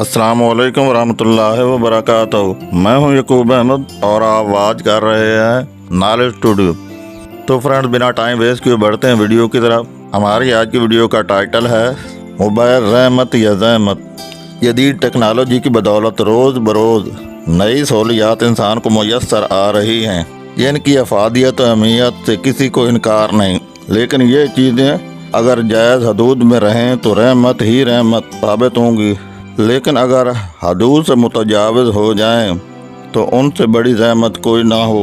अस्सलाम वालेकुम वरहमतुल्लाहि वबरकातुहू। मैं हूं यकूब अहमद और आप वाच कर रहे हैं नॉलेज स्टूडियो। तो फ्रेंड्स, बिना टाइम वेस्ट किए बढ़ते हैं वीडियो की तरफ। हमारी आज की वीडियो का टाइटल है मोबाइल रहमत या ज़हमत। जदीद टेक्नोलॉजी की बदौलत रोज़ बरोज़ नई सहूलियात इंसान को मुयस्सर आ रही हैं, जिनकी अफादियत और अहमियत से किसी को इनकार नहीं। लेकिन ये चीज़ें अगर जायज़ हदूद में रहें तो रहमत ही रहमत साबित होंगी, लेकिन अगर हदूद से मुतजाविज़ हो जाएं तो उनसे बड़ी ज़हमत कोई ना हो।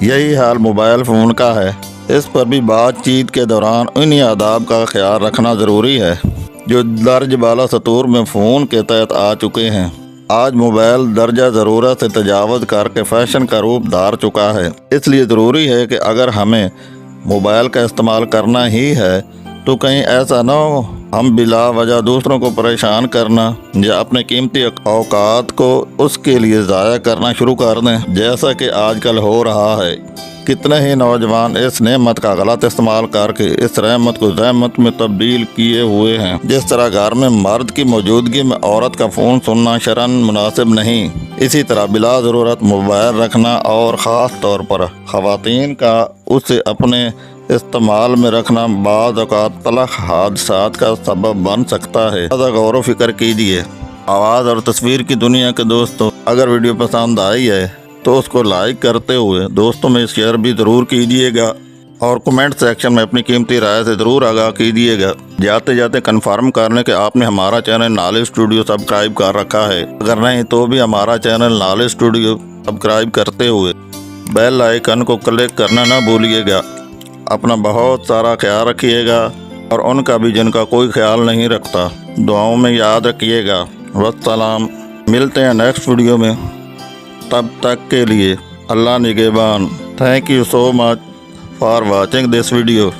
यही हाल मोबाइल फ़ोन का है। इस पर भी बातचीत के दौरान इन्हीं आदाब का ख्याल रखना ज़रूरी है जो दर्ज बाला सतूर में फ़ोन के तहत आ चुके हैं। आज मोबाइल दर्जा ज़रूरत से तजावज़ करके फ़ैशन का रूप धार चुका है। इसलिए ज़रूरी है कि अगर हमें मोबाइल का इस्तेमाल करना ही है तो कहीं ऐसा ना हो हम बिला वजह दूसरों को परेशान करना या अपने कीमती औकात को उसके लिए ज़ाया करना शुरू कर दें, जैसा कि आजकल हो रहा है। कितने ही नौजवान इस नेमत का गलत इस्तेमाल करके इस रहमत को ज़हमत में तब्दील किए हुए हैं। जिस तरह घर में मर्द की मौजूदगी में औरत का फ़ोन सुनना शरन मुनासिब नहीं, इसी तरह बिला ज़रूरत मोबाइल रखना और ख़ास तौर पर ख़वातीन का उसे अपने इस्तेमाल में रखना बाज़ औक़ात तलख़ हादसात का सबब बन सकता है। ज़्यादा गौर व फिक्र कीजिए। आवाज़ और तस्वीर की दुनिया के दोस्तों, अगर वीडियो पसंद आई है तो उसको लाइक करते हुए दोस्तों में शेयर भी ज़रूर कीजिएगा और कमेंट सेक्शन में अपनी कीमती राय से ज़रूर आगाह कीजिएगा। जाते जाते कन्फर्म कर लें कि आपने हमारा चैनल नॉलेज स्टूडियो सब्सक्राइब कर रखा है। अगर नहीं तो भी हमारा चैनल नॉलेज स्टूडियो सब्सक्राइब करते हुए बेल आइकन को क्लिक करना ना भूलिएगा। अपना बहुत सारा ख्याल रखिएगा और उनका भी जिनका कोई ख्याल नहीं रखता दुआओं में याद रखिएगा। वस्सलाम। मिलते हैं नेक्स्ट वीडियो में, तब तक के लिए अल्लाह निगहबान। Thank you so much for watching this video.